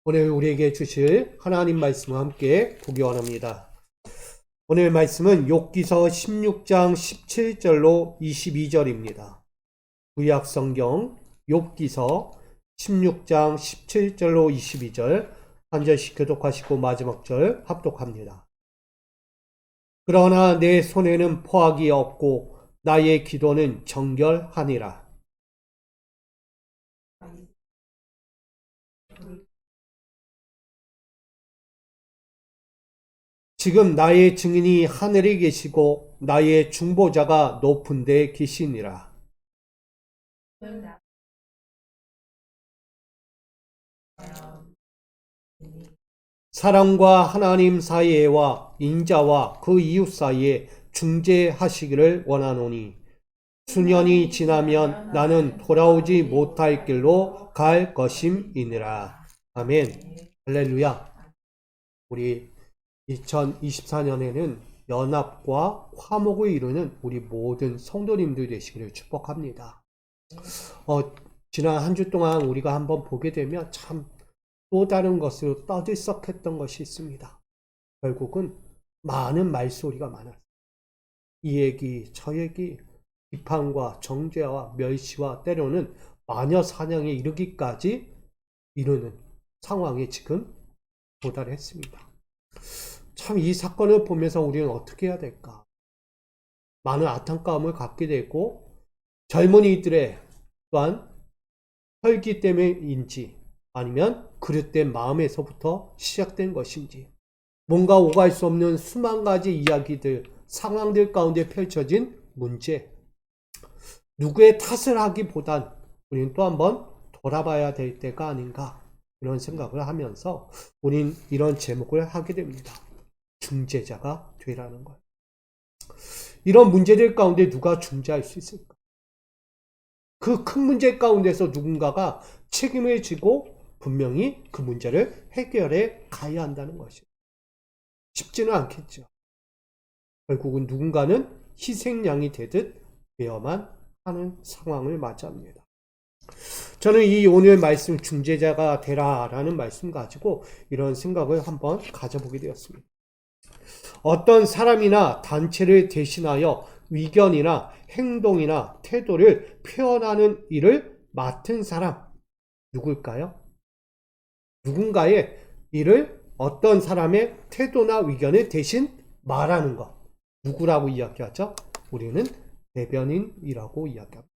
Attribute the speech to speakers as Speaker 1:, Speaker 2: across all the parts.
Speaker 1: 오늘 우리에게 주실 하나님 말씀과 함께 보기 원합니다. 오늘 말씀은 욥기서 16장 17절로 22절입니다. 구약 성경 욥기서 16장 17절로 22절 한 절씩 교독하시고 마지막 절 합독합니다. 그러나 내 손에는 포악이 없고 나의 기도는 정결하니라. 지금 나의 증인이 하늘에 계시고 나의 중보자가 높은 데 계시니라. 사람과 하나님 사이에와 인자와 그 이웃 사이에 중재하시기를 원하노니 수년이 지나면 나는 돌아오지 못할 길로 갈 것임이니라. 아멘. 할렐루야. 우리 2024년에는 연합과 화목을 이루는 우리 모든 성도님들 되시기를 축복합니다. 지난 한 주 동안 우리가 한번 보게 되면 참 또 다른 것으로 떠들썩했던 것이 있습니다. 결국은 많은 말소리가 많았어요. 이 얘기, 저 얘기, 비판과 정죄와 멸시와 때로는 마녀 사냥에 이르기까지 이르는 상황에 지금 도달했습니다. 참 이 사건을 보면서 우리는 어떻게 해야 될까? 많은 안타까움을 갖게 되고 젊은이들의 또한 혈기 때문인지 아니면 그릇된 마음에서부터 시작된 것인지 뭔가 오갈 수 없는 수만 가지 이야기들, 상황들 가운데 펼쳐진 문제, 누구의 탓을 하기보단 우리는 또 한번 돌아봐야 될 때가 아닌가 이런 생각을 하면서 우리는 이런 제목을 하게 됩니다. 중재자가 되라는 거예요. 이런 문제들 가운데 누가 중재할 수 있을까? 그 큰 문제 가운데서 누군가가 책임을 지고 분명히 그 문제를 해결해 가야 한다는 것이에요. 쉽지는 않겠죠. 결국은 누군가는 희생양이 되듯 되어만 하는 상황을 맞이합니다. 저는 이 오늘 말씀 중재자가 되라라는 말씀 가지고 이런 생각을 한번 가져보게 되었습니다. 어떤 사람이나 단체를 대신하여 의견이나 행동이나 태도를 표현하는 일을 맡은 사람 누굴까요? 누군가의 일을 어떤 사람의 태도나 의견을 대신 말하는 것 누구라고 이야기하죠? 우리는 대변인이라고 이야기합니다.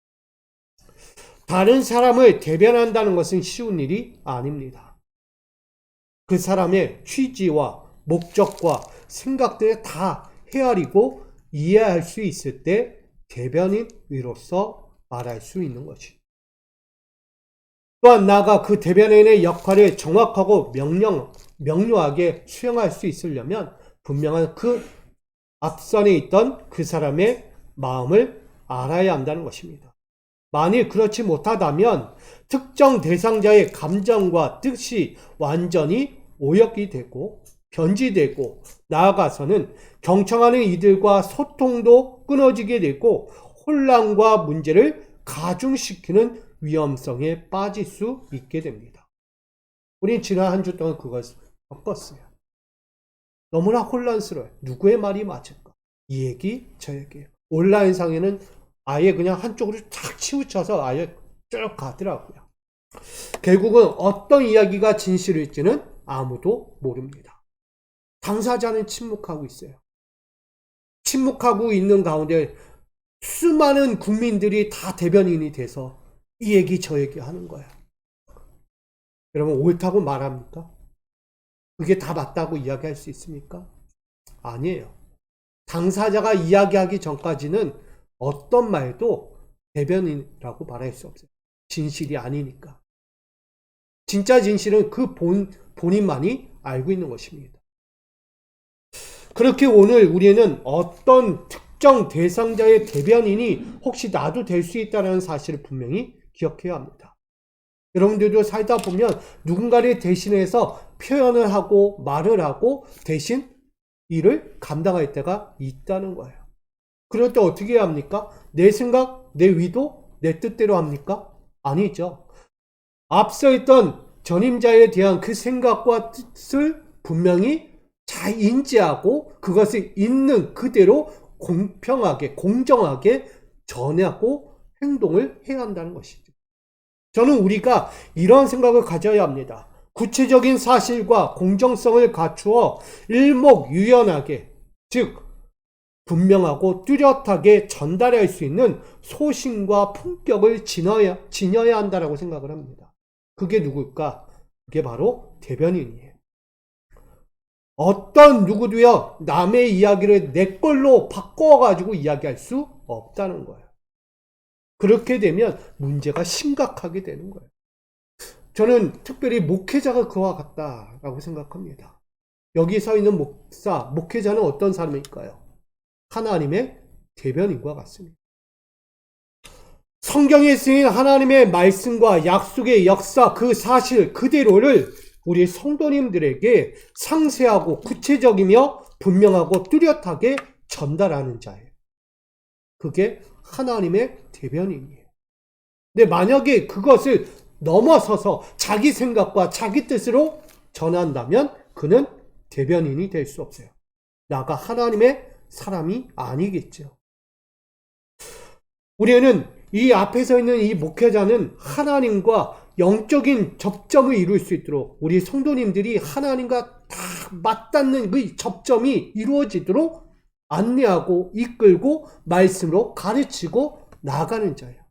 Speaker 1: 다른 사람을 대변한다는 것은 쉬운 일이 아닙니다. 그 사람의 취지와 목적과 생각들을 다 헤아리고 이해할 수 있을 때 대변인으로서 말할 수 있는 것이죠. 또한 나아가 그 대변인의 역할을 정확하고 명료하게 수행할 수 있으려면 분명한 그 앞선에 있던 그 사람의 마음을 알아야 한다는 것입니다. 만일 그렇지 못하다면 특정 대상자의 감정과 뜻이 완전히 오역이 되고 변질되고 나아가서는 경청하는 이들과 소통도 끊어지게 되고 혼란과 문제를 가중시키는 위험성에 빠질 수 있게 됩니다. 우린 지난 한 주 동안 그것을 겪었어요. 너무나 혼란스러워요. 누구의 말이 맞을까? 이 얘기, 저 얘기. 온라인상에는 아예 그냥 한쪽으로 탁 치우쳐서 아예 쭉 가더라고요. 결국은 어떤 이야기가 진실일지는 아무도 모릅니다. 당사자는 침묵하고 있어요. 침묵하고 있는 가운데 수많은 국민들이 다 대변인이 돼서 이 얘기 저 얘기 하는 거야. 여러분 옳다고 말합니까? 그게 다 맞다고 이야기할 수 있습니까? 아니에요. 당사자가 이야기하기 전까지는 어떤 말도 대변인이라고 말할 수 없어요. 진실이 아니니까. 진짜 진실은 그 본인만이 알고 있는 것입니다. 그렇게 오늘 우리는 어떤 특정 대상자의 대변인이 혹시 나도 될 수 있다는 사실을 분명히 기억해야 합니다. 여러분들도 살다 보면 누군가를 대신해서 표현을 하고 말을 하고 대신 일을 감당할 때가 있다는 거예요. 그럴 때 어떻게 해야 합니까? 내 생각, 내 의도, 내 뜻대로 합니까? 아니죠. 앞서 있던 전임자에 대한 그 생각과 뜻을 분명히 잘 인지하고 그것을 있는 그대로 공평하게, 공정하게 전하고 행동을 해야 한다는 것이죠. 저는 우리가 이런 생각을 가져야 합니다. 구체적인 사실과 공정성을 갖추어 일목요연하게, 즉 분명하고 뚜렷하게 전달할 수 있는 소신과 품격을 지녀야 한다고 생각을 합니다. 그게 누굴까? 그게 바로 대변인이에요. 어떤 누구도요, 남의 이야기를 내 걸로 바꿔가지고 이야기할 수 없다는 거예요. 그렇게 되면 문제가 심각하게 되는 거예요. 저는 특별히 목회자가 그와 같다라고 생각합니다. 여기 서 있는 목회자는 어떤 사람일까요? 하나님의 대변인과 같습니다. 성경에 쓰인 하나님의 말씀과 약속의 역사, 그 사실 그대로를 우리 성도님들에게 상세하고 구체적이며 분명하고 뚜렷하게 전달하는 자예요. 그게 하나님의 대변인이에요. 근데 만약에 그것을 넘어서서 자기 생각과 자기 뜻으로 전한다면 그는 대변인이 될 수 없어요. 나가 하나님의 사람이 아니겠죠. 우리는 이 앞에 서 있는 이 목회자는 하나님과 영적인 접점을 이룰 수 있도록 우리 성도님들이 하나님과 다 맞닿는 그 접점이 이루어지도록 안내하고 이끌고 말씀으로 가르치고 나가는 자예요.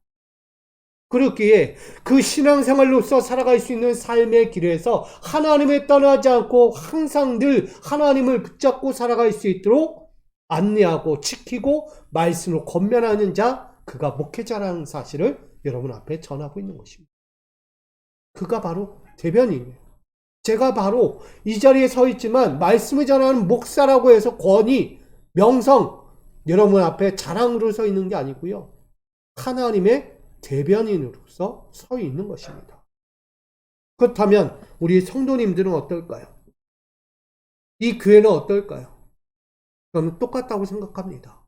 Speaker 1: 그렇기에 그 신앙생활로서 살아갈 수 있는 삶의 길에서 하나님을 떠나지 않고 항상 늘 하나님을 붙잡고 살아갈 수 있도록 안내하고 지키고 말씀으로 권면하는 자, 그가 목회자라는 사실을 여러분 앞에 전하고 있는 것입니다. 그가 바로 대변인이에요. 제가 바로 이 자리에 서 있지만 말씀을 전하는 목사라고 해서 권위, 명성 여러분 앞에 자랑으로 서 있는 게 아니고요. 하나님의 대변인으로서 서 있는 것입니다. 그렇다면 우리 성도님들은 어떨까요? 이 교회는 어떨까요? 저는 똑같다고 생각합니다.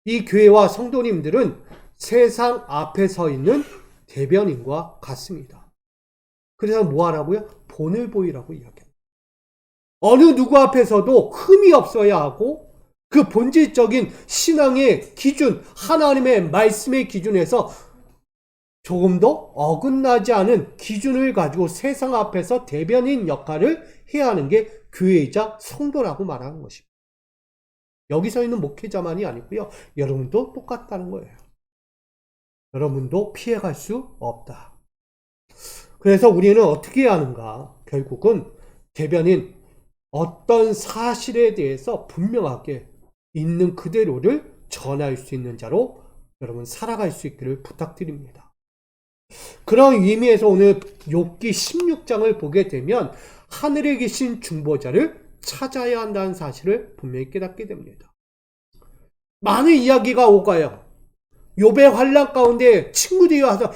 Speaker 1: 이 교회와 성도님들은 세상 앞에 서 있는 대변인과 같습니다. 그래서 뭐 하라고요? 본을 보이라고 이야기합니다. 어느 누구 앞에서도 흠이 없어야 하고 그 본질적인 신앙의 기준, 하나님의 말씀의 기준에서 조금도 어긋나지 않은 기준을 가지고 세상 앞에서 대변인 역할을 해야 하는 게 교회이자 성도라고 말하는 것입니다. 여기서 있는 목회자만이 아니고요. 여러분도 똑같다는 거예요. 여러분도 피해갈 수 없다. 그래서 우리는 어떻게 해야 하는가? 결국은 대변인, 어떤 사실에 대해서 분명하게 있는 그대로를 전할 수 있는 자로 여러분 살아갈 수 있기를 부탁드립니다. 그런 의미에서 오늘 욥기 16장을 보게 되면 하늘에 계신 중보자를 찾아야 한다는 사실을 분명히 깨닫게 됩니다. 많은 이야기가 오가요. 욥의 환난 가운데 친구들이 와서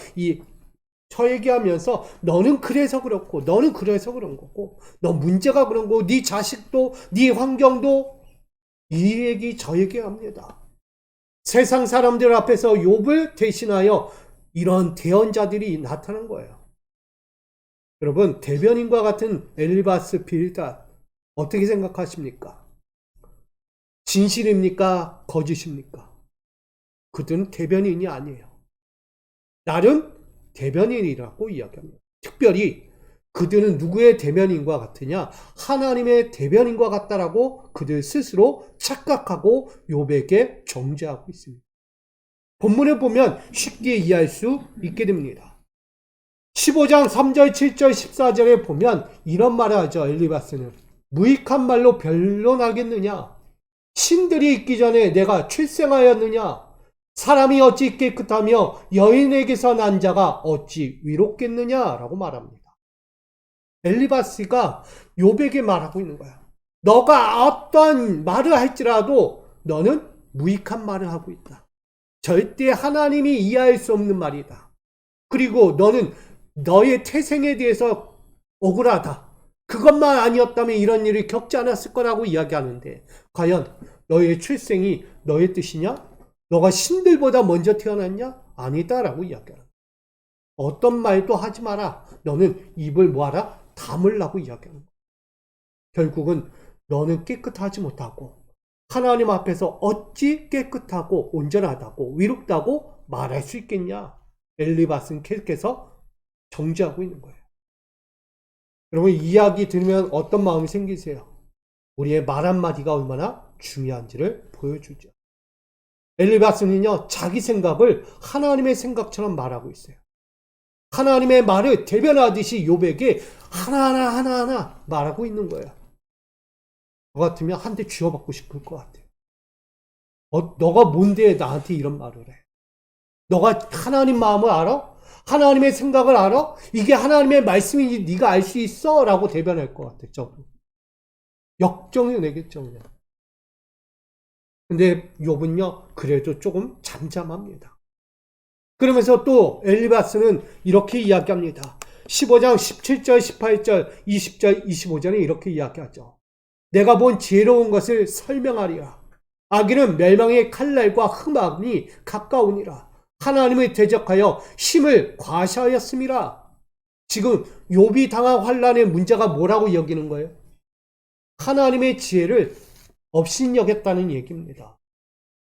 Speaker 1: 저 얘기하면서 너는 그래서 그렇고 너는 그래서 그런 거고 너 문제가 그런 거고 네 자식도 네 환경도 이 얘기 저 얘기합니다. 세상 사람들 앞에서 욥을 대신하여 이런 대언자들이 나타난 거예요. 여러분 대변인과 같은 엘리바스 빌닷 어떻게 생각하십니까? 진실입니까? 거짓입니까? 그들은 대변인이 아니에요. 나름 대변인이라고 이야기합니다. 특별히 그들은 누구의 대변인과 같으냐? 하나님의 대변인과 같다라고 그들 스스로 착각하고 욥에게 정죄하고 있습니다. 본문을 보면 쉽게 이해할 수 있게 됩니다. 15장 3절, 7절, 14절에 보면 이런 말을 하죠. 엘리바스는 무익한 말로 변론하겠느냐? 신들이 있기 전에 내가 출생하였느냐? 사람이 어찌 깨끗하며 여인에게서 난 자가 어찌 위롭겠느냐라고 말합니다. 엘리바스가 욥에게 말하고 있는 거야. 너가 어떤 말을 할지라도 너는 무익한 말을 하고 있다. 절대 하나님이 이해할 수 없는 말이다. 그리고 너는 너의 태생에 대해서 억울하다. 그것만 아니었다면 이런 일을 겪지 않았을 거라고 이야기하는데 과연 너의 출생이 너의 뜻이냐? 너가 신들보다 먼저 태어났냐? 아니다라고 이야기합니다. 어떤 말도 하지 마라. 너는 입을 뭐하라? 다물라고 이야기하는 거야. 결국은 너는 깨끗하지 못하고 하나님 앞에서 어찌 깨끗하고 온전하다고 위롭다고 말할 수 있겠냐? 엘리바스는 계속해서 정죄하고 있는 거예요. 여러분, 이야기 들으면 어떤 마음이 생기세요? 우리의 말 한마디가 얼마나 중요한지를 보여주죠. 엘리바스는요, 자기 생각을 하나님의 생각처럼 말하고 있어요. 하나님의 말을 대변하듯이 욥에게 하나하나 말하고 있는 거예요. 저 같으면 한 대 쥐어받고 싶을 것 같아요. 너가 뭔데 나한테 이런 말을 해? 너가 하나님 마음을 알아? 하나님의 생각을 알아? 이게 하나님의 말씀인지 네가 알 수 있어? 라고 대변할 것 같아요. 저도. 역정이 내겠죠. 그냥. 근데 욥은요, 그래도 조금 잠잠합니다. 그러면서 또 엘리바스는 이렇게 이야기합니다. 15장 17절, 18절, 20절, 25절에 이렇게 이야기하죠. 내가 본 지혜로운 것을 설명하리라. 악인은 멸망의 칼날과 흑암이 가까우니라. 하나님을 대적하여 힘을 과시하였음이라. 지금 욥이 당한 환난의 문제가 뭐라고 여기는 거예요? 하나님의 지혜를 업신여겼다는 얘기입니다.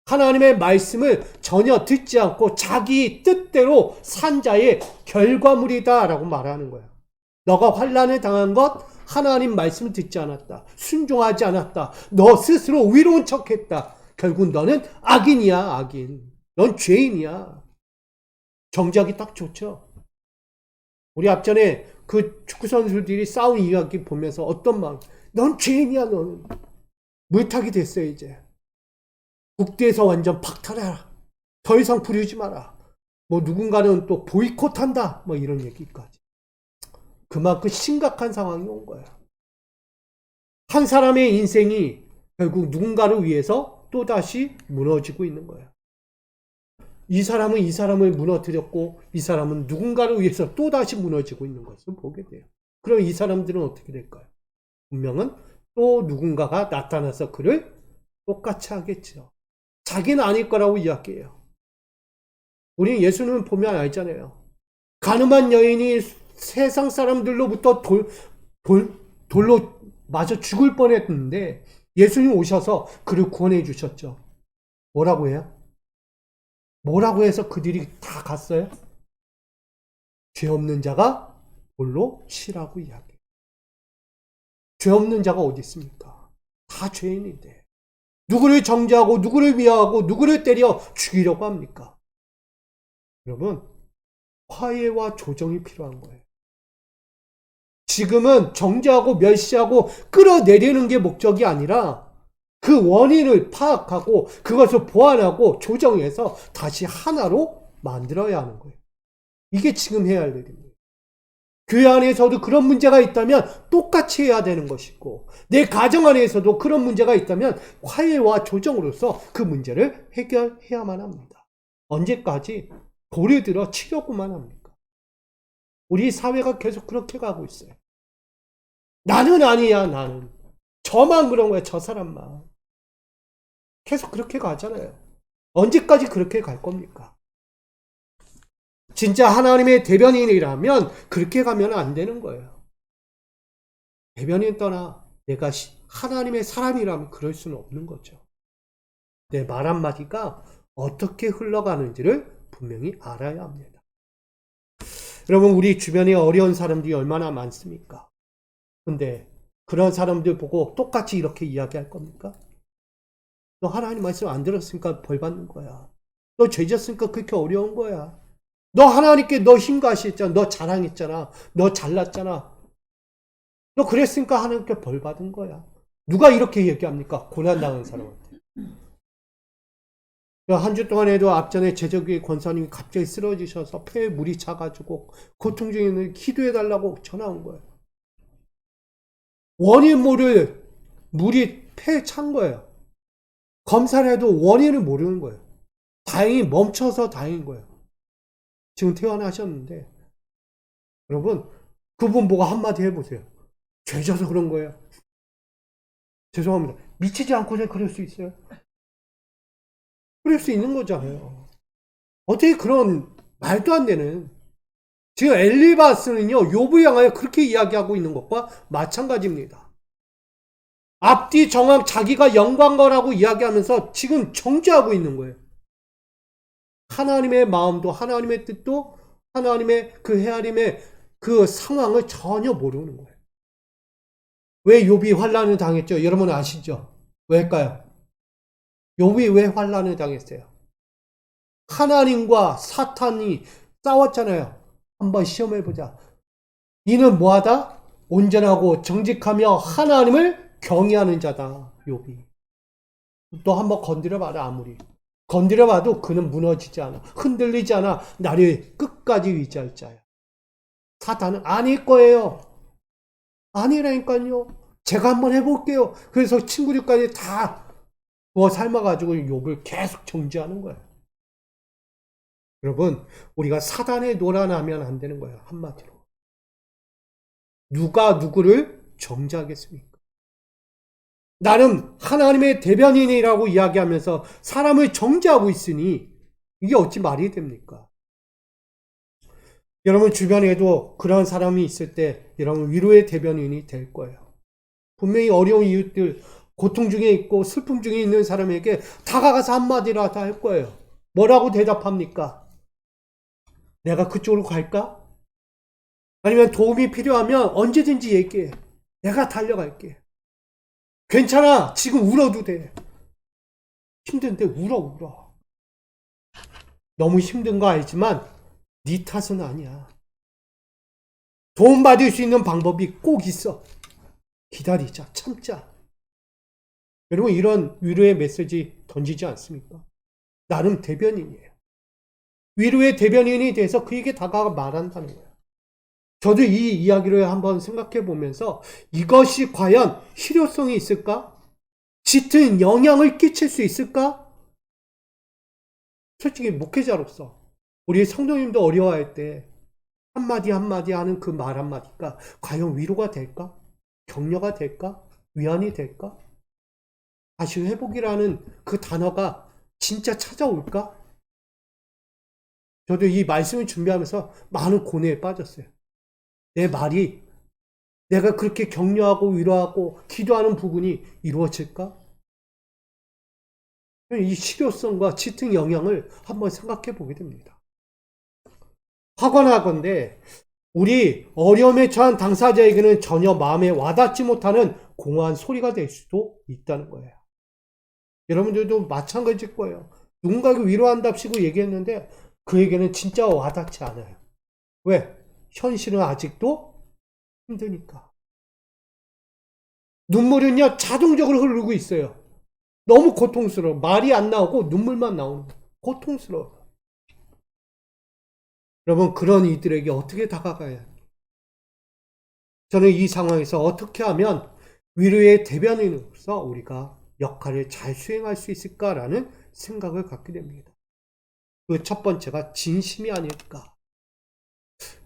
Speaker 1: 하나님의 말씀을 전혀 듣지 않고 자기 뜻대로 산 자의 결과물이다 라고 말하는 거예요. 너가 환난을 당한 것 하나님 말씀을 듣지 않았다. 순종하지 않았다. 너 스스로 위로운 척했다. 결국 너는 악인이야. 악인. 넌 죄인이야. 정작이 딱 좋죠. 우리 앞전에 그 축구 선수들이 싸운 이야기 보면서 어떤 마음? 넌 죄인이야. 너는. 물타기 됐어 이제. 국대에서 완전 박탈해라. 더 이상 부르지 마라. 뭐 누군가는 또 보이콧한다. 뭐 이런 얘기까지. 그만큼 심각한 상황이 온 거예요. 한 사람의 인생이 결국 누군가를 위해서 또다시 무너지고 있는 거예요. 이 사람은 이 사람을 무너뜨렸고 이 사람은 누군가를 위해서 또다시 무너지고 있는 것을 보게 돼요. 그럼 이 사람들은 어떻게 될까요? 분명은 또 누군가가 나타나서 그를 똑같이 하겠죠. 자기는 아닐 거라고 이야기해요. 우리 예수님을 보면 알잖아요. 가늠한 여인이 세상 사람들로부터 돌로 맞아 죽을 뻔했는데 예수님 오셔서 그를 구원해 주셨죠. 뭐라고 해요? 뭐라고 해서 그들이 다 갔어요? 죄 없는 자가 돌로 치라고 이야기해요. 죄 없는 자가 어디 있습니까? 다 죄인인데 누구를 정죄하고 누구를 미워하고 누구를 때려 죽이려고 합니까? 여러분, 화해와 조정이 필요한 거예요. 지금은 정죄하고 멸시하고 끌어내리는 게 목적이 아니라 그 원인을 파악하고 그것을 보완하고 조정해서 다시 하나로 만들어야 하는 거예요. 이게 지금 해야 할 일입니다. 교회 안에서도 그런 문제가 있다면 똑같이 해야 되는 것이고 내 가정 안에서도 그런 문제가 있다면 화해와 조정으로서 그 문제를 해결해야만 합니다. 언제까지 돌을 들어 치려고만 합니까? 우리 사회가 계속 그렇게 가고 있어요. 나는 아니야. 나는 저만 그런 거야. 저 사람만 계속 그렇게 가잖아요. 언제까지 그렇게 갈 겁니까? 진짜 하나님의 대변인이라면 그렇게 가면 안 되는 거예요. 대변인 떠나 내가 하나님의 사람이라면 그럴 수는 없는 거죠. 내 말 한마디가 어떻게 흘러가는지를 분명히 알아야 합니다. 여러분, 우리 주변에 어려운 사람들이 얼마나 많습니까? 근데 그런 사람들 보고 똑같이 이렇게 이야기할 겁니까? 너 하나님 말씀 안 들었으니까 벌 받는 거야. 너 죄졌으니까 그렇게 어려운 거야. 너 하나님께 너 힘가시했잖아. 너 자랑했잖아. 너 잘났잖아. 너 그랬으니까 하나님께 벌 받은 거야. 누가 이렇게 얘기합니까? 고난당한 사람한테. 한 주 동안에도 앞전에 제적의 권사님이 갑자기 쓰러지셔서 폐에 물이 차가지고 고통 중에 있는 기도해달라고 전화 온 거예요. 원인 모를 물이 폐에 찬 거예요. 검사를 해도 원인을 모르는 거예요. 다행히 멈춰서 다행인 거예요. 지금 퇴원하셨는데 여러분, 그분 보고 한마디 해보세요. 죄져서 그런 거예요. 죄송합니다. 미치지 않고서 그럴 수 있어요? 그럴 수 있는 거잖아요. 어떻게 그런 말도 안 되는 지금 엘리바스는요, 욥을 향하여 그렇게 이야기하고 있는 것과 마찬가지입니다. 앞뒤 정확 자기가 영광거라고 이야기하면서 지금 정죄하고 있는 거예요. 하나님의 마음도 하나님의 뜻도 하나님의 그 헤아림의 그 상황을 전혀 모르는 거예요. 왜 욥이 환난을 당했죠? 여러분 아시죠? 왜일까요? 욥이 왜 환난을 당했어요? 하나님과 사탄이 싸웠잖아요. 한번 시험해보자. 이는 뭐하다? 온전하고 정직하며 하나님을 경외하는 자다. 욥이. 또 한번 건드려봐라. 아무리 건드려봐도 그는 무너지지 않아. 흔들리지 않아. 나를 끝까지 위지할 자야. 사탄은 아닐 거예요. 아니라니까요. 제가 한번 해볼게요. 그래서 친구들까지 다 뭐 삶아가지고 욥을 계속 정죄하는 거예요. 여러분, 우리가 사단에 놀아나면 안 되는 거예요. 한마디로. 누가 누구를 정죄하겠습니까? 나는 하나님의 대변인이라고 이야기하면서 사람을 정죄하고 있으니 이게 어찌 말이 됩니까? 여러분 주변에도 그런 사람이 있을 때 여러분 위로의 대변인이 될 거예요. 분명히 어려운 이웃들, 고통 중에 있고 슬픔 중에 있는 사람에게 다가가서 한마디라도 할 거예요. 뭐라고 대답합니까? 내가 그쪽으로 갈까? 아니면 도움이 필요하면 언제든지 얘기해. 내가 달려갈게. 괜찮아. 지금 울어도 돼. 힘든데 울어. 너무 힘든 거 알지만 네 탓은 아니야. 도움받을 수 있는 방법이 꼭 있어. 기다리자. 참자. 여러분 이런 위로의 메시지 던지지 않습니까? 나름 대변인이에요. 위로의 대변인이 돼서 그에게 다가가 말한다는 거예요. 저도 이 이야기를 한번 생각해 보면서 이것이 과연 실효성이 있을까? 짙은 영향을 끼칠 수 있을까? 솔직히 목회자로서 우리 성도님도 어려워할 때 한마디 한마디 하는 그 말 한마디가 과연 위로가 될까? 격려가 될까? 위안이 될까? 다시 회복이라는 그 단어가 진짜 찾아올까? 저도 이 말씀을 준비하면서 많은 고뇌에 빠졌어요. 내 말이 내가 그렇게 격려하고 위로하고 기도하는 부분이 이루어질까? 이 실효성과 짙은 영향을 한번 생각해 보게 됩니다. 하거나건대 우리 어려움에 처한 당사자에게는 전혀 마음에 와닿지 못하는 공허한 소리가 될 수도 있다는 거예요. 여러분들도 마찬가지일 거예요. 누군가를 위로한답시고 얘기했는데 그에게는 진짜 와닿지 않아요. 왜? 현실은 아직도 힘드니까. 눈물은요 자동적으로 흐르고 있어요. 너무 고통스러워. 말이 안 나오고 눈물만 나오는 거예요. 고통스러워. 여러분 그런 이들에게 어떻게 다가가야 해요? 저는 이 상황에서 어떻게 하면 위로의 대변인으로서 우리가 역할을 잘 수행할 수 있을까라는 생각을 갖게 됩니다. 그 첫 번째가 진심이 아닐까.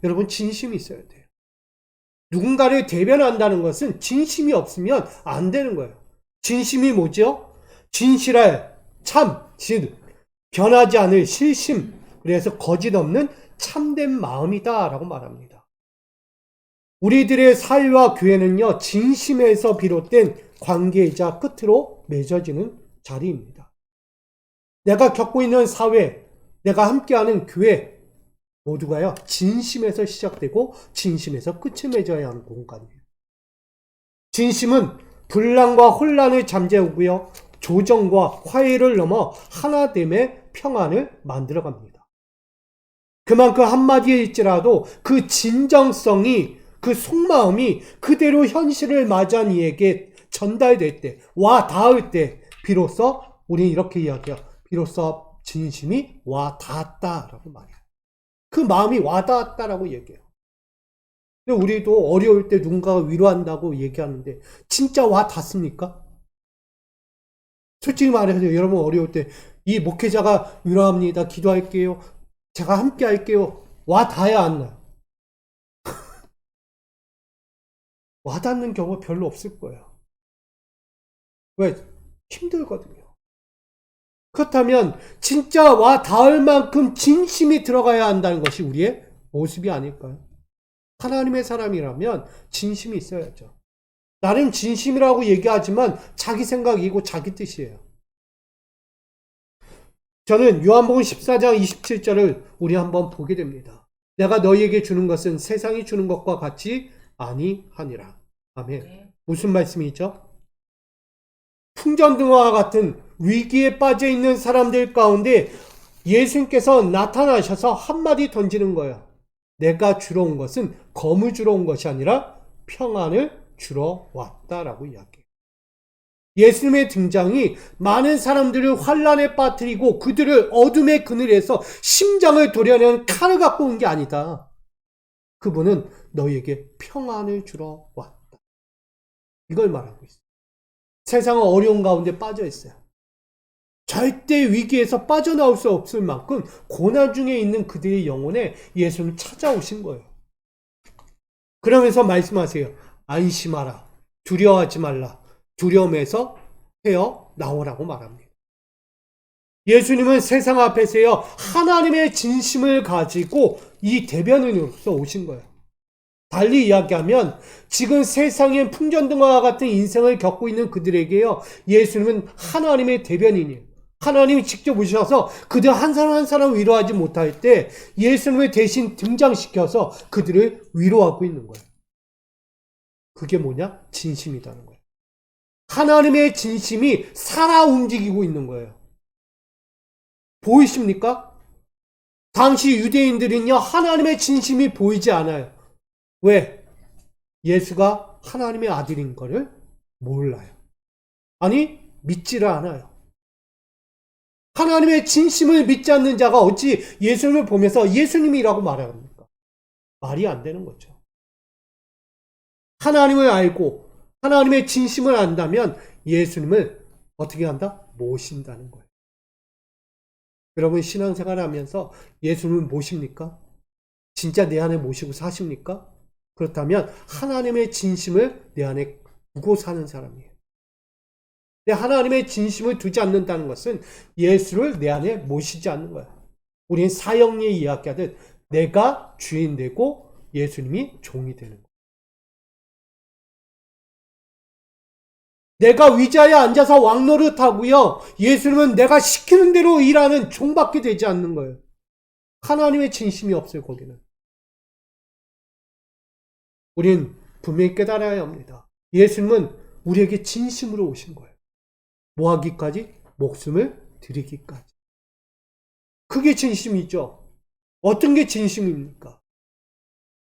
Speaker 1: 여러분 진심이 있어야 돼요. 누군가를 대변한다는 것은 진심이 없으면 안 되는 거예요. 진심이 뭐죠? 진실할 참, 변하지 않을 실심, 그래서 거짓 없는 참된 마음이다 라고 말합니다. 우리들의 사회와 교회는요 진심에서 비롯된 관계이자 끝으로 맺어지는 자리입니다. 내가 겪고 있는 사회, 내가 함께하는 교회 모두가요 진심에서 시작되고 진심에서 끝을 맺어야 하는 공간이에요. 진심은 분란과 혼란을 잠재우고요 조정과 화해를 넘어 하나됨의 평안을 만들어갑니다. 그만큼 한마디일지라도 그 진정성이 그 속마음이 그대로 현실을 맞이한 이에게 전달될 때, 와 닿을 때 비로소 우리는 이렇게 이야기해요. 비로소 진심이 와 닿았다라고 말해요. 그 마음이 와 닿았다라고 얘기해요. 근데 우리도 어려울 때 누군가가 위로한다고 얘기하는데 진짜 와 닿습니까? 솔직히 말해서 여러분 어려울 때 이 목회자가 위로합니다. 기도할게요. 제가 함께 할게요. 와 닿아야 안 나요. 와 닿는 경우 별로 없을 거예요. 왜? 힘들거든요. 그렇다면 진짜 와 닿을 만큼 진심이 들어가야 한다는 것이 우리의 모습이 아닐까요? 하나님의 사람이라면 진심이 있어야죠. 나는 진심이라고 얘기하지만 자기 생각이고 자기 뜻이에요. 저는 요한복음 14장 27절을 우리 한번 보게 됩니다. 내가 너희에게 주는 것은 세상이 주는 것과 같이 아니하니라. 아멘. 무슨 말씀이죠? 풍전등화와 같은 위기에 빠져 있는 사람들 가운데 예수님께서 나타나셔서 한마디 던지는 거예요. 내가 주러 온 것은 검을 주러 온 것이 아니라 평안을 주러 왔다라고 이야기해요. 예수님의 등장이 많은 사람들을 환란에 빠뜨리고 그들을 어둠의 그늘에서 심장을 도려내는 칼을 갖고 온 게 아니다. 그분은 너희에게 평안을 주러 왔다. 이걸 말하고 있어요. 세상은 어려운 가운데 빠져 있어요. 절대 위기에서 빠져나올 수 없을 만큼 고난 중에 있는 그들의 영혼에 예수님 찾아오신 거예요. 그러면서 말씀하세요. 안심하라. 두려워하지 말라. 두려움에서 헤어나오라고 말합니다. 예수님은 세상 앞에서요, 하나님의 진심을 가지고 이 대변인으로서 오신 거예요. 달리 이야기하면 지금 세상의 풍전등화와 같은 인생을 겪고 있는 그들에게요, 예수님은 하나님의 대변인이에요. 하나님이 직접 오셔서 그들 한 사람 한 사람 위로하지 못할 때 예수님을 대신 등장시켜서 그들을 위로하고 있는 거예요. 그게 뭐냐? 진심이라는 거예요. 하나님의 진심이 살아 움직이고 있는 거예요. 보이십니까? 당시 유대인들은요, 하나님의 진심이 보이지 않아요. 왜? 예수가 하나님의 아들인 거를 몰라요. 아니, 믿지를 않아요. 하나님의 진심을 믿지 않는 자가 어찌 예수님을 보면서 예수님이라고 말합니까? 말이 안 되는 거죠. 하나님을 알고 하나님의 진심을 안다면 예수님을 어떻게 한다? 모신다는 거예요. 여러분 신앙생활 하면서 예수님을 모십니까? 진짜 내 안에 모시고 사십니까? 그렇다면 하나님의 진심을 내 안에 두고 사는 사람이에요. 하나님의 진심을 두지 않는다는 것은 예수를 내 안에 모시지 않는 거예요. 우리는 사형리에 이야기하듯 내가 주인 되고 예수님이 종이 되는 거예요. 내가 위자에 앉아서 왕노릇하고요, 예수님은 내가 시키는 대로 일하는 종밖에 되지 않는 거예요. 하나님의 진심이 없어요, 거기는. 우린 분명히 깨달아야 합니다. 예수님은 우리에게 진심으로 오신 거예요. 뭐 하기까지? 목숨을 드리기까지. 그게 진심이죠. 어떤 게 진심입니까?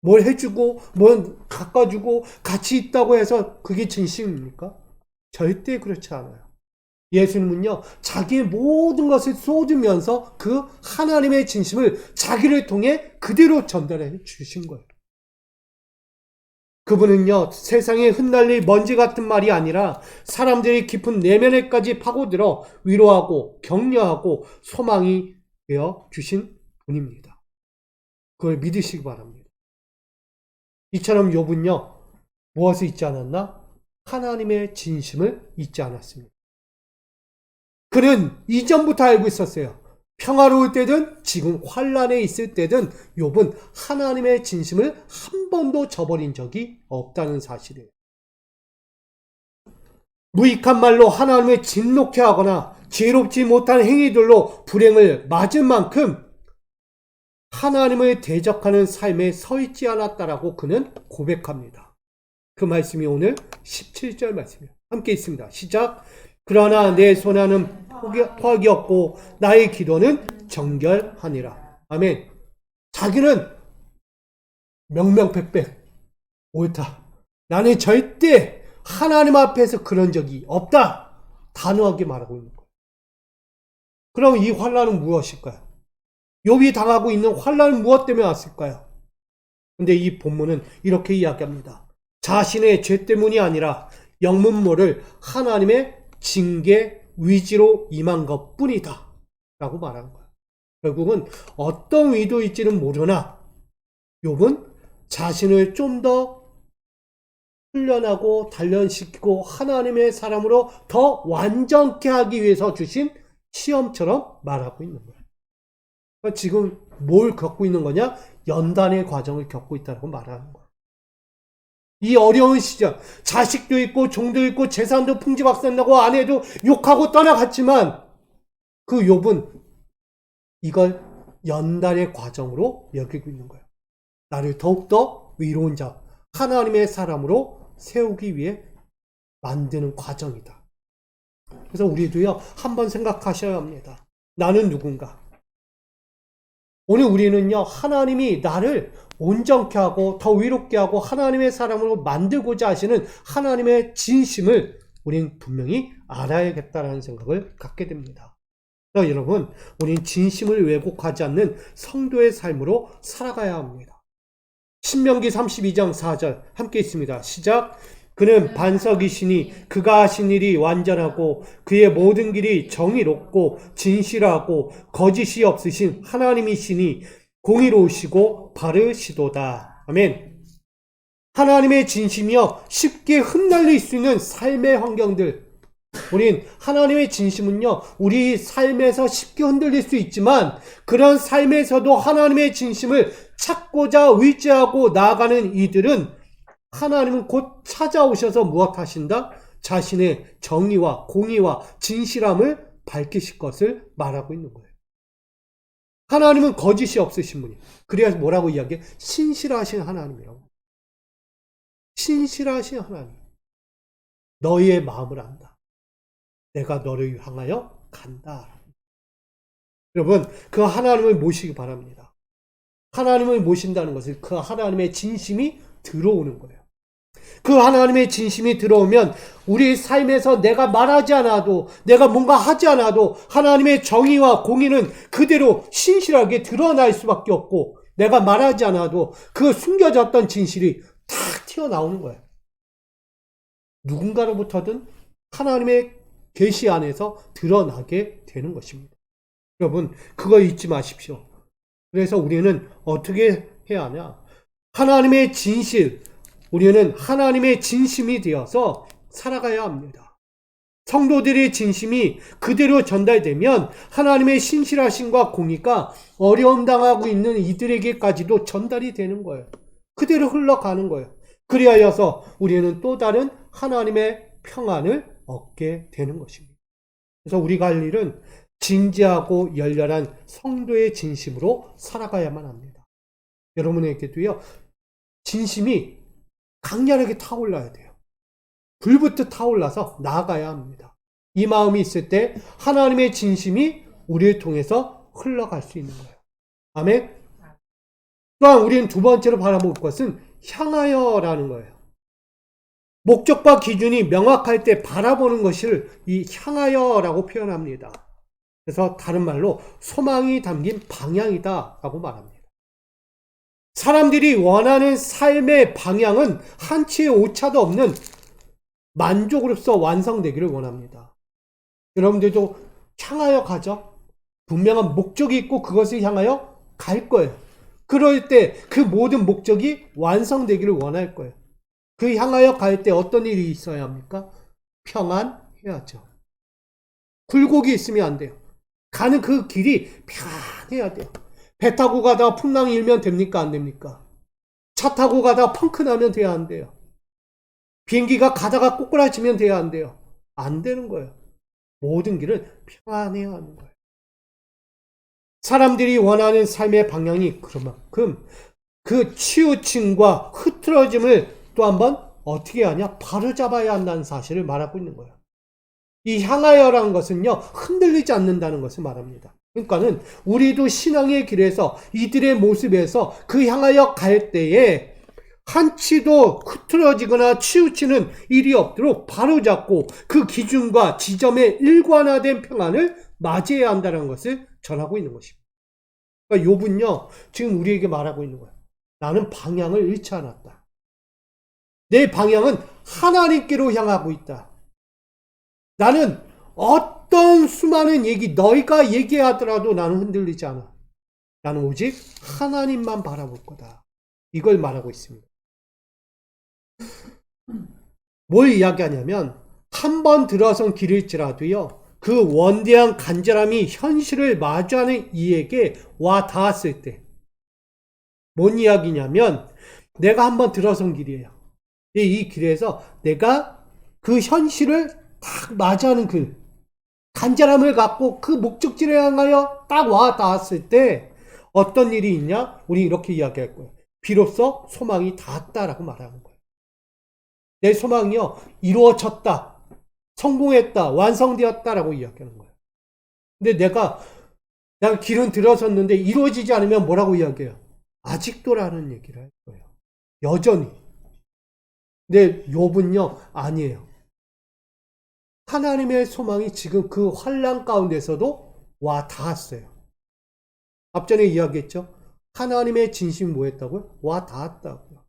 Speaker 1: 뭘 해주고, 뭘 깎아주고, 같이 있다고 해서 그게 진심입니까? 절대 그렇지 않아요. 예수님은요, 자기의 모든 것을 쏟으면서 그 하나님의 진심을 자기를 통해 그대로 전달해 주신 거예요. 그분은요, 세상에 흩날릴 먼지 같은 말이 아니라 사람들이 깊은 내면에까지 파고들어 위로하고 격려하고 소망이 되어 주신 분입니다. 그걸 믿으시기 바랍니다. 이처럼 욥은요, 무엇을 잊지 않았나? 하나님의 진심을 잊지 않았습니다. 그는 이전부터 알고 있었어요. 평화로울 때든 지금 환란에 있을 때든 욥은 하나님의 진심을 한 번도 저버린 적이 없다는 사실이에요. 무익한 말로 하나님을 진노케 하거나 지혜롭지 못한 행위들로 불행을 맞을 만큼 하나님을 대적하는 삶에 서 있지 않았다라고 그는 고백합니다. 그 말씀이 오늘 17절 말씀이에요. 함께 있습니다. 시작. 그러나 내 손안은 포악이 없고 나의 기도는 정결하니라. 아멘. 자기는 명명백백 옳다. 나는 절대 하나님 앞에서 그런 적이 없다. 단호하게 말하고 있는 거예요. 그럼 이 환란은 무엇일까요? 욥이 당하고 있는 환란은 무엇 때문에 왔을까요? 근데 이 본문은 이렇게 이야기합니다. 자신의 죄 때문이 아니라 영문 모를 하나님의 징계 위지로 임한 것 뿐이다 라고 말하는 거예요. 결국은 어떤 의도일지는 모르나 욥은 자신을 좀 더 훈련하고 단련시키고 하나님의 사람으로 더 완전케 하기 위해서 주신 시험처럼 말하고 있는 거예요. 그러니까 지금 뭘 겪고 있는 거냐? 연단의 과정을 겪고 있다고 말하는 거예요. 이 어려운 시절, 자식도 있고 종도 있고 재산도 풍지박산나고 아내도 욕하고 떠나갔지만 그 욥은 이걸 연단의 과정으로 여기고 있는 거예요. 나를 더욱더 의로운 자, 하나님의 사람으로 세우기 위해 만드는 과정이다. 그래서 우리도요, 한번 생각하셔야 합니다. 나는 누군가? 오늘 우리는요, 하나님이 나를 온전케 하고 더 의롭게 하고 하나님의 사람으로 만들고자 하시는 하나님의 진심을 우리는 분명히 알아야겠다는 생각을 갖게 됩니다. 그래서 여러분, 우리는 진심을 왜곡하지 않는 성도의 삶으로 살아가야 합니다. 신명기 32장 4절 함께 있습니다. 시작. 그는 반석이시니 그가 하신 일이 완전하고 그의 모든 길이 정의롭고 진실하고 거짓이 없으신 하나님이시니 공의로우시고 바르시도다. 아멘. 하나님의 진심이여 쉽게 흩날릴 수 있는 삶의 환경들, 우린 하나님의 진심은요, 우리 삶에서 쉽게 흔들릴 수 있지만 그런 삶에서도 하나님의 진심을 찾고자 의지하고 나아가는 이들은 하나님은 곧 찾아오셔서 무엇 하신다? 자신의 정의와 공의와 진실함을 밝히실 것을 말하고 있는 거예요. 하나님은 거짓이 없으신 분이에요. 그래야 뭐라고 이야기해? 신실하신 하나님이라고. 신실하신 하나님. 너희의 마음을 안다. 내가 너를 향하여 간다. 여러분, 그 하나님을 모시기 바랍니다. 하나님을 모신다는 것은 그 하나님의 진심이 들어오는 거예요. 그 하나님의 진심이 들어오면 우리 삶에서 내가 말하지 않아도, 내가 뭔가 하지 않아도 하나님의 정의와 공의는 그대로 신실하게 드러날 수밖에 없고, 내가 말하지 않아도 그 숨겨졌던 진실이 탁 튀어나오는 거예요. 누군가로부터든 하나님의 계시 안에서 드러나게 되는 것입니다. 여러분, 그거 잊지 마십시오. 그래서 우리는 어떻게 해야 하냐? 하나님의 진실, 우리는 하나님의 진심이 되어서 살아가야 합니다. 성도들의 진심이 그대로 전달되면 하나님의 신실하심과 공의가 어려움 당하고 있는 이들에게까지도 전달이 되는 거예요. 그대로 흘러가는 거예요. 그리하여서 우리는 또 다른 하나님의 평안을 얻게 되는 것입니다. 그래서 우리가 할 일은 진지하고 열렬한 성도의 진심으로 살아가야만 합니다. 여러분에게도요, 진심이 강렬하게 타올라야 돼요. 불붙듯 타올라서 나아가야 합니다. 이 마음이 있을 때 하나님의 진심이 우리를 통해서 흘러갈 수 있는 거예요. 아멘. 또한 우리는 두 번째로 바라볼 것은 향하여라는 거예요. 목적과 기준이 명확할 때 바라보는 것을 이 향하여라고 표현합니다. 그래서 다른 말로 소망이 담긴 방향이다 라고 말합니다. 사람들이 원하는 삶의 방향은 한치의 오차도 없는 만족으로서 완성되기를 원합니다. 여러분들도 향하여 가죠? 분명한 목적이 있고 그것을 향하여 갈 거예요. 그럴 때 그 모든 목적이 완성되기를 원할 거예요. 그 향하여 갈 때 어떤 일이 있어야 합니까? 평안해야죠. 굴곡이 있으면 안 돼요. 가는 그 길이 평안해야 돼요. 배 타고 가다가 풍랑이 일면 됩니까? 안 됩니까? 차 타고 가다가 펑크 나면 돼야 안 돼요. 비행기가 가다가 꼬꾸라지면 돼야 안 돼요. 안 되는 거예요. 모든 길은 평안해야 하는 거예요. 사람들이 원하는 삶의 방향이 그만큼 그 치우침과 흐트러짐을 또 한번 어떻게 하냐? 바로잡아야 한다는 사실을 말하고 있는 거예요. 이 향하여라는 것은요, 흔들리지 않는다는 것을 말합니다. 그러니까는 우리도 신앙의 길에서 이들의 모습에서 그 향하여 갈 때에 한치도 흐트러지거나 치우치는 일이 없도록 바로잡고 그 기준과 지점에 일관화된 평안을 맞이해야 한다는 것을 전하고 있는 것입니다. 그러니까 욥은요, 지금 우리에게 말하고 있는 거예요. 나는 방향을 잃지 않았다. 내 방향은 하나님께로 향하고 있다. 나는 어떤 수많은 너희가 얘기하더라도 나는 흔들리지 않아. 나는 오직 하나님만 바라볼 거다. 이걸 말하고 있습니다. 뭘 이야기하냐면, 한 번 들어선 길일지라도요, 그 원대한 간절함이 현실을 마주하는 이에게 와 닿았을 때, 뭔 이야기냐면 내가 한번 들어선 길이에요. 이 길에서 내가 그 현실을 딱 맞이하는 그 간절함을 갖고 그 목적지를 향하여 딱 와 닿았을 때 어떤 일이 있냐? 우리 이렇게 이야기할 거예요. 비로소 소망이 닿았다라고 말하는 거예요. 내 소망이요 이루어졌다, 성공했다, 완성되었다라고 이야기하는 거예요. 근데 내가 길은 들어섰는데 이루어지지 않으면 뭐라고 이야기해요? 아직도라는 얘기를 할 거예요. 여전히. 근데 욥은요 아니에요. 하나님의 소망이 지금 그 환난 가운데서도 와 닿았어요. 앞전에 이야기했죠. 하나님의 진심이 뭐였다고요? 와 닿았다고요.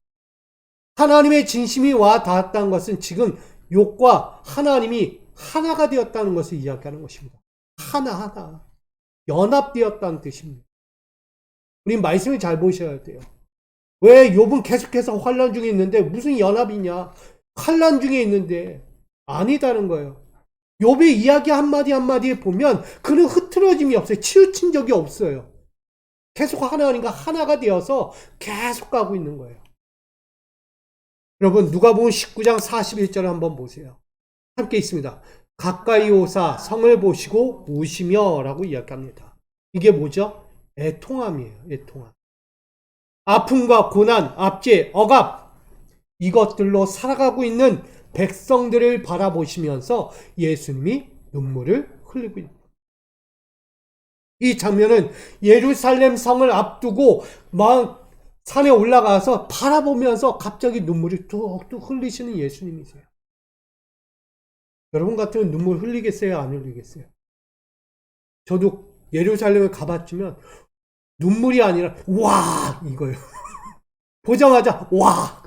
Speaker 1: 하나님의 진심이 와 닿았다는 것은 지금 욥과 하나님이 하나가 되었다는 것을 이야기하는 것입니다. 하나 연합되었다는 뜻입니다. 우리 말씀을 잘 보셔야 돼요. 왜 욥은 계속해서 환난 중에 있는데 무슨 연합이냐? 환난 중에 있는데 아니다는 거예요. 욥의 이야기 한마디 한마디에 보면 그는 흐트러짐이 없어요. 치우친 적이 없어요. 계속 하나님과 하나가 되어서 계속 가고 있는 거예요. 여러분 누가복음 19장 41절을 한번 보세요. 함께 있습니다. 가까이 오사 성을 보시고 우시며 라고 이야기합니다. 이게 뭐죠? 애통함이에요. 애통함. 아픔과 고난, 압제, 억압 이것들로 살아가고 있는 백성들을 바라보시면서 예수님이 눈물을 흘리고 있습니다. 이 장면은 예루살렘 성을 앞두고 막 산에 올라가서 바라보면서 갑자기 눈물이 뚝뚝 흘리시는 예수님이세요. 여러분 같으면 눈물 흘리겠어요? 안 흘리겠어요? 저도 예루살렘을 가봤지만 눈물이 아니라 와 이거예요. 보자마자 와.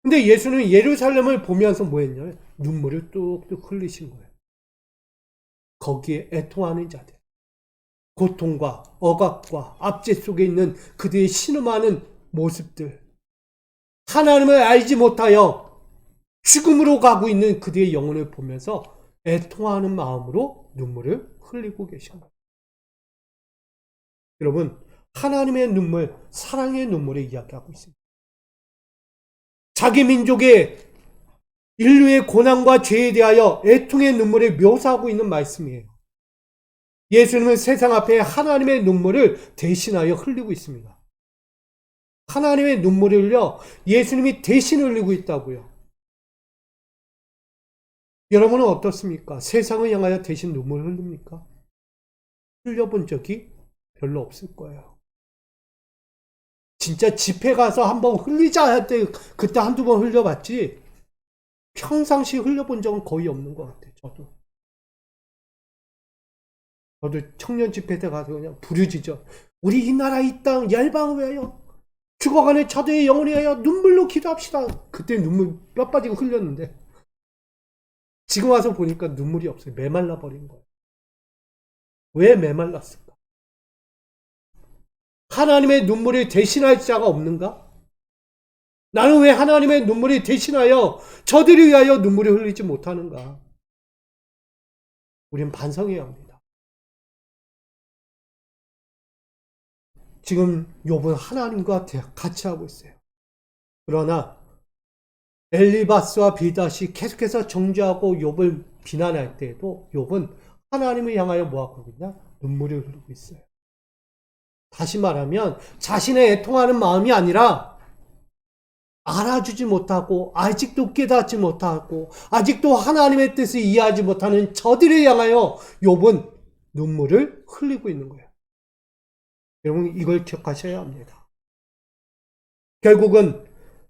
Speaker 1: 근데 예수는 예루살렘을 보면서 뭐 했냐? 눈물을 뚝뚝 흘리신 거예요. 거기에 애통하는 자들, 고통과 억압과 압제 속에 있는 그들의 신음하는 모습들, 하나님을 알지 못하여 죽음으로 가고 있는 그들의 영혼을 보면서 애통하는 마음으로 눈물을 흘리고 계신 거예요. 여러분, 하나님의 눈물, 사랑의 눈물을 이야기하고 있습니다. 자기 민족의 인류의 고난과 죄에 대하여 애통의 눈물을 묘사하고 있는 말씀이에요. 예수님은 세상 앞에 하나님의 눈물을 대신하여 흘리고 있습니다. 하나님의 눈물을요, 예수님이 대신 흘리고 있다고요. 여러분은 어떻습니까? 세상을 향하여 대신 눈물을 흘립니까? 흘려본 적이 별로 없을 거예요. 진짜 집회 가서 한번 흘리자 할 때 그때 한두 번 흘려봤지 평상시 흘려본 적은 거의 없는 것 같아요. 저도 청년 집회 때 가서 그냥 부르짖어. 우리 이 나라 이 땅 열방을 위하여 죽어가는 자들의 영혼을 위하여 눈물로 기도합시다. 그때 눈물 뼈 빠지고 흘렸는데 지금 와서 보니까 눈물이 없어요. 메말라 버린 거예요. 왜 메말랐을까? 하나님의 눈물을 대신할 자가 없는가? 나는 왜 하나님의 눈물을 대신하여 저들을 위하여 눈물을 흘리지 못하는가? 우리는 반성해야 합니다. 지금 욥은 하나님과 같이 하고 있어요. 그러나 엘리바스와 빌닷이 계속해서 정죄하고 욥을 비난할 때에도 욥은 하나님을 향하여 뭐하고 있냐? 눈물을 흘리고 있어요. 다시 말하면 자신의 애통하는 마음이 아니라 알아주지 못하고 아직도 깨닫지 못하고 아직도 하나님의 뜻을 이해하지 못하는 저들을 향하여 욥은 눈물을 흘리고 있는 거예요. 여러분 이걸 기억하셔야 합니다. 결국은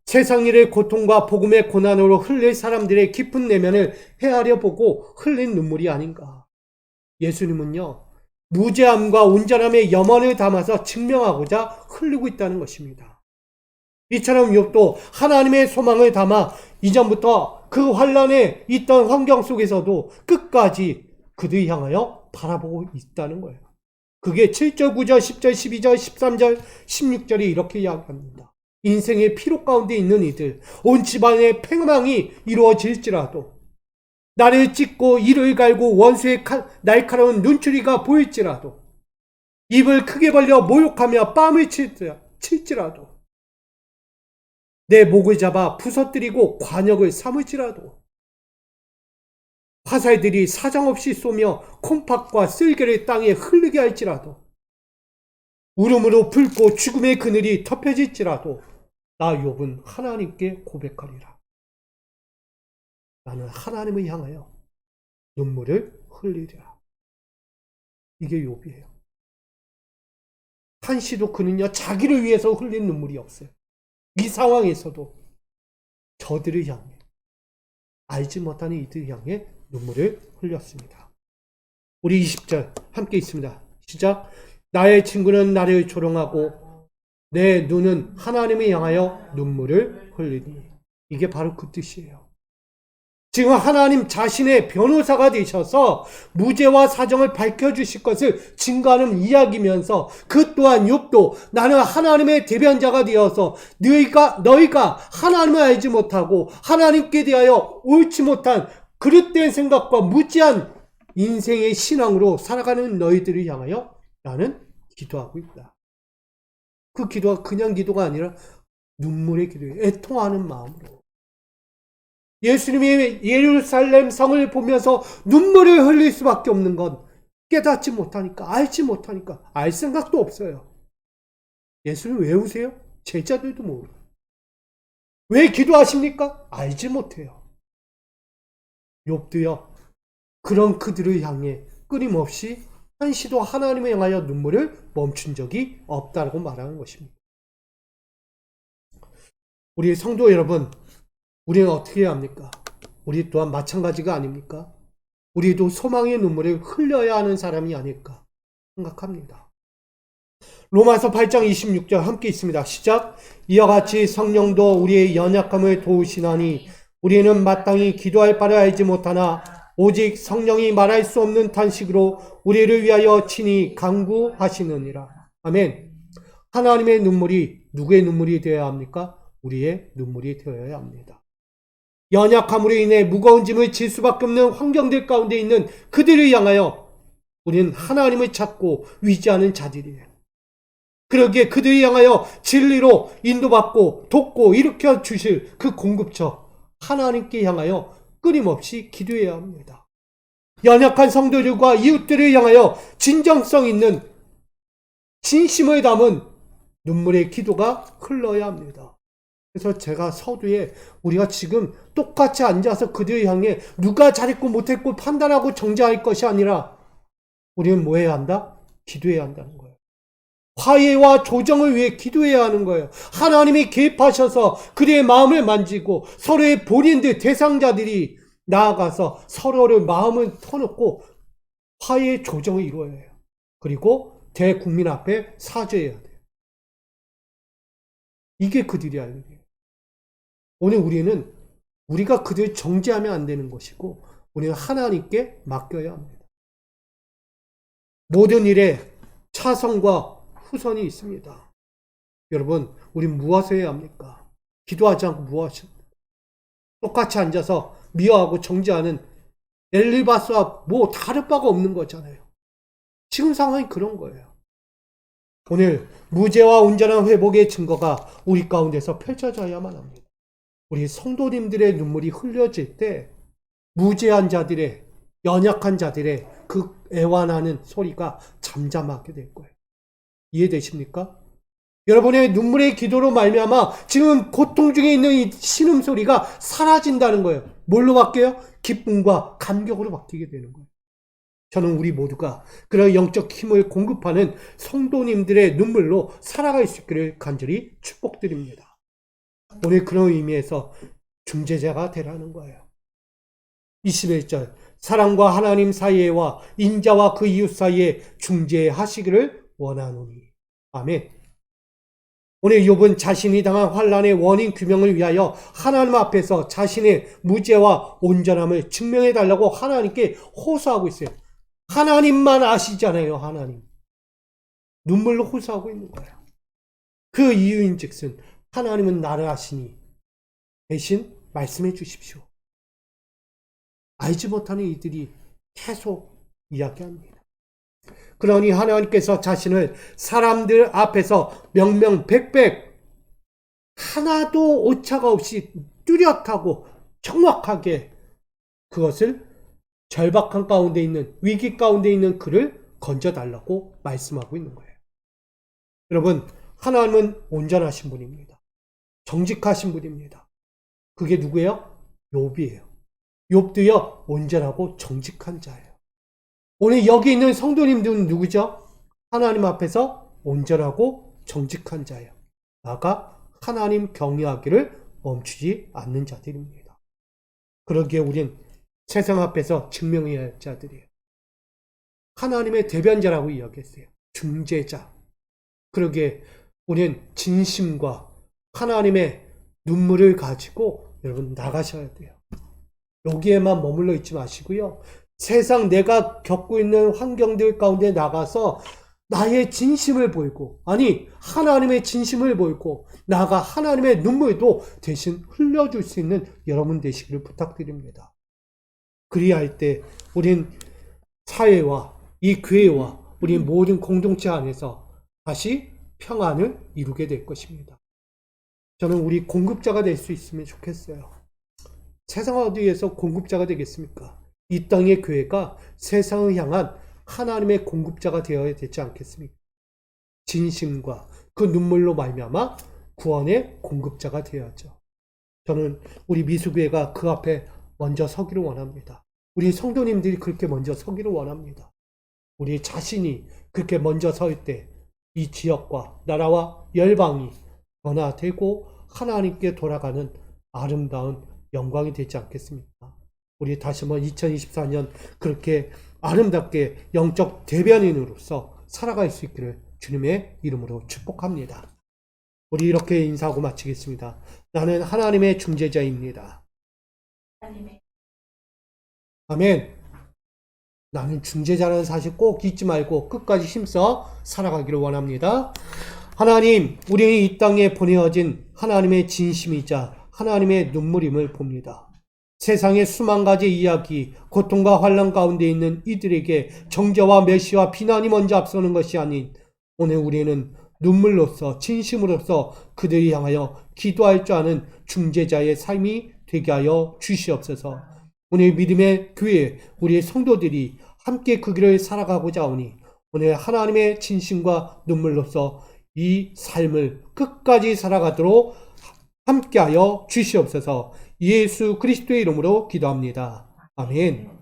Speaker 1: 세상 일의 고통과 복음의 고난으로 흘릴 사람들의 깊은 내면을 헤아려 보고 흘린 눈물이 아닌가. 예수님은요 무죄함과 온전함의 염원을 담아서 증명하고자 흘리고 있다는 것입니다. 이처럼 욥도 하나님의 소망을 담아 이전부터 그 환난에 있던 환경 속에서도 끝까지 그들 향하여 바라보고 있다는 거예요. 그게 7절, 9절, 10절, 12절, 13절, 16절이 이렇게 이야기합니다. 인생의 피로 가운데 있는 이들, 온 집안의 팽망이 이루어질지라도 나를 찢고 이를 갈고 원수의 날카로운 눈초리가 보일지라도 입을 크게 벌려 모욕하며 뺨을 칠지라도 칠지라도, 내 목을 잡아 부서뜨리고 관역을 삼을지라도, 화살들이 사정없이 쏘며 콩팥과 쓸개를 땅에 흐르게 할지라도, 울음으로 붉고 죽음의 그늘이 덮여질지라도 나 욥은 하나님께 고백하리라. 나는 하나님을 향하여 눈물을 흘리리라. 이게 욥이에요. 한시도 그는요 자기를 위해서 흘린 눈물이 없어요. 이 상황에서도 저들을 향해, 알지 못하는 이들을 향해 눈물을 흘렸습니다. 우리 20절 함께 있습니다. 시작. 나의 친구는 나를 조롱하고 내 눈은 하나님을 향하여 눈물을 흘리니. 이게 바로 그 뜻이에요. 지금 하나님 자신의 변호사가 되셔서 무죄와 사정을 밝혀주실 것을 증거하는 이야기면서 그 또한 욥도 나는 하나님의 대변자가 되어서 너희가 하나님을 알지 못하고 하나님께 대하여 옳지 못한 그릇된 생각과 무지한 인생의 신앙으로 살아가는 너희들을 향하여 나는 기도하고 있다. 그 기도가 그냥 기도가 아니라 눈물의 기도예요. 애통하는 마음으로. 예수님이 예루살렘 성을 보면서 눈물을 흘릴 수밖에 없는 건 깨닫지 못하니까, 알지 못하니까, 알 생각도 없어요. 예수님 왜 우세요? 제자들도 모르고. 왜 기도하십니까? 알지 못해요. 욥도요, 그런 그들을 향해 끊임없이 한시도 하나님을 향하여 눈물을 멈춘 적이 없다고 말하는 것입니다. 우리 성도 여러분, 우리는 어떻게 해야 합니까? 우리 또한 마찬가지가 아닙니까? 우리도 소망의 눈물을 흘려야 하는 사람이 아닐까 생각합니다. 로마서 8장 26절 함께 있습니다. 시작. 이와 같이 성령도 우리의 연약함을 도우시나니 우리는 마땅히 기도할 바를 알지 못하나 오직 성령이 말할 수 없는 탄식으로 우리를 위하여 친히 간구하시느니라. 아멘. 하나님의 눈물이 누구의 눈물이 되어야 합니까? 우리의 눈물이 되어야 합니다. 연약함으로 인해 무거운 짐을 질 수밖에 없는 환경들 가운데 있는 그들을 향하여 우리는 하나님을 찾고 위지하는 자들이에요. 그러기에 그들을 향하여 진리로 인도받고 돕고 일으켜 주실 그 공급처 하나님께 향하여 끊임없이 기도해야 합니다. 연약한 성도들과 이웃들을 향하여 진정성 있는 진심을 담은 눈물의 기도가 흘러야 합니다. 그래서 제가 서두에 우리가 지금 똑같이 앉아서 그들을 향해 누가 잘했고 못했고 판단하고 정죄할 것이 아니라 우리는 뭐 해야 한다? 기도해야 한다는 거예요. 화해와 조정을 위해 기도해야 하는 거예요. 하나님이 개입하셔서 그들의 마음을 만지고 서로의 본인들 대상자들이 나아가서 서로를 마음을 터놓고 화해의 조정을 이루어야 해요. 그리고 대국민 앞에 사죄해야 돼요. 이게 그들이 할 일이에요. 오늘 우리는 우리가 그들을 정죄하면 안 되는 것이고 우리는 하나님께 맡겨야 합니다. 모든 일에 차선과 후선이 있습니다. 여러분, 우리 무엇을 해야 합니까? 기도하지 않고 무엇을? 똑같이 앉아서 미워하고 정죄하는 엘리바스와 뭐 다를 바가 없는 거잖아요. 지금 상황이 그런 거예요. 오늘 무죄와 온전한 회복의 증거가 우리 가운데서 펼쳐져야만 합니다. 우리 성도님들의 눈물이 흘려질 때 무죄한 자들의, 연약한 자들의 그 애환하는 소리가 잠잠하게 될 거예요. 이해되십니까? 여러분의 눈물의 기도로 말미암아 지금 고통 중에 있는 이 신음소리가 사라진다는 거예요. 뭘로 바뀌어요? 기쁨과 감격으로 바뀌게 되는 거예요. 저는 우리 모두가 그런 영적 힘을 공급하는 성도님들의 눈물로 살아갈 수 있기를 간절히 축복드립니다. 오늘 그런 의미에서 중재자가 되라는 거예요. 21절 사람과 하나님 사이에와 인자와 그 이웃 사이에 중재하시기를 원하노니. 아멘. 오늘 욥은 자신이 당한 환난의 원인 규명을 위하여 하나님 앞에서 자신의 무죄와 온전함을 증명해 달라고 하나님께 호소하고 있어요. 하나님만 아시잖아요. 하나님. 눈물로 호소하고 있는 거예요. 그 이유인즉슨 하나님은 나를 아시니 대신 말씀해 주십시오. 알지 못하는 이들이 계속 이야기합니다. 그러니 하나님께서 자신을 사람들 앞에서 명명백백 하나도 오차가 없이 뚜렷하고 정확하게 그것을 절박한 가운데 있는, 위기 가운데 있는 그를 건져달라고 말씀하고 있는 거예요. 여러분, 하나님은 온전하신 분입니다. 정직하신 분입니다. 그게 누구예요? 욥이에요. 욥도요, 온전하고 정직한 자예요. 오늘 여기 있는 성도님들은 누구죠? 하나님 앞에서 온전하고 정직한 자예요. 나가 하나님 경외하기를 멈추지 않는 자들입니다. 그러기에 우린 세상 앞에서 증명해야 할 자들이에요. 하나님의 대변자라고 이야기했어요. 중재자. 그러기에 우린 진심과 하나님의 눈물을 가지고 여러분 나가셔야 돼요. 여기에만 머물러 있지 마시고요. 세상 내가 겪고 있는 환경들 가운데 나가서 나의 진심을 보이고, 아니 하나님의 진심을 보이고, 나가 하나님의 눈물도 대신 흘려줄 수 있는 여러분 되시기를 부탁드립니다. 그리할 때 우린 사회와 이 교회와 우리 모든 공동체 안에서 다시 평안을 이루게 될 것입니다. 저는 우리 공급자가 될 수 있으면 좋겠어요. 세상 어디에서 공급자가 되겠습니까? 이 땅의 교회가 세상을 향한 하나님의 공급자가 되어야 되지 않겠습니까? 진심과 그 눈물로 말미암아 구원의 공급자가 되어야죠. 저는 우리 미수교회가 그 앞에 먼저 서기를 원합니다. 우리 성도님들이 그렇게 먼저 서기를 원합니다. 우리 자신이 그렇게 먼저 설 때 이 지역과 나라와 열방이 변화되고 하나님께 돌아가는 아름다운 영광이 되지 않겠습니까? 우리 다시 한번 2024년 그렇게 아름답게 영적 대변인으로서 살아갈 수 있기를 주님의 이름으로 축복합니다. 우리 이렇게 인사하고 마치겠습니다. 나는 하나님의 중재자입니다. 아멘. 나는 중재자라는 사실 꼭 잊지 말고 끝까지 힘써 살아가기를 원합니다. 하나님, 우리 이 땅에 보내어진 하나님의 진심이자 하나님의 눈물임을 봅니다. 세상의 수만 가지 이야기, 고통과 환난 가운데 있는 이들에게 정죄와 멸시와 비난이 먼저 앞서는 것이 아닌 오늘 우리는 눈물로써 진심으로써 그들을 향하여 기도할 줄 아는 중재자의 삶이 되게 하여 주시옵소서. 오늘 믿음의 교회, 우리의 성도들이 함께 그 길을 살아가고자 하오니 오늘 하나님의 진심과 눈물로써 이 삶을 끝까지 살아가도록 함께하여 주시옵소서. 예수 그리스도의 이름으로 기도합니다. 아멘.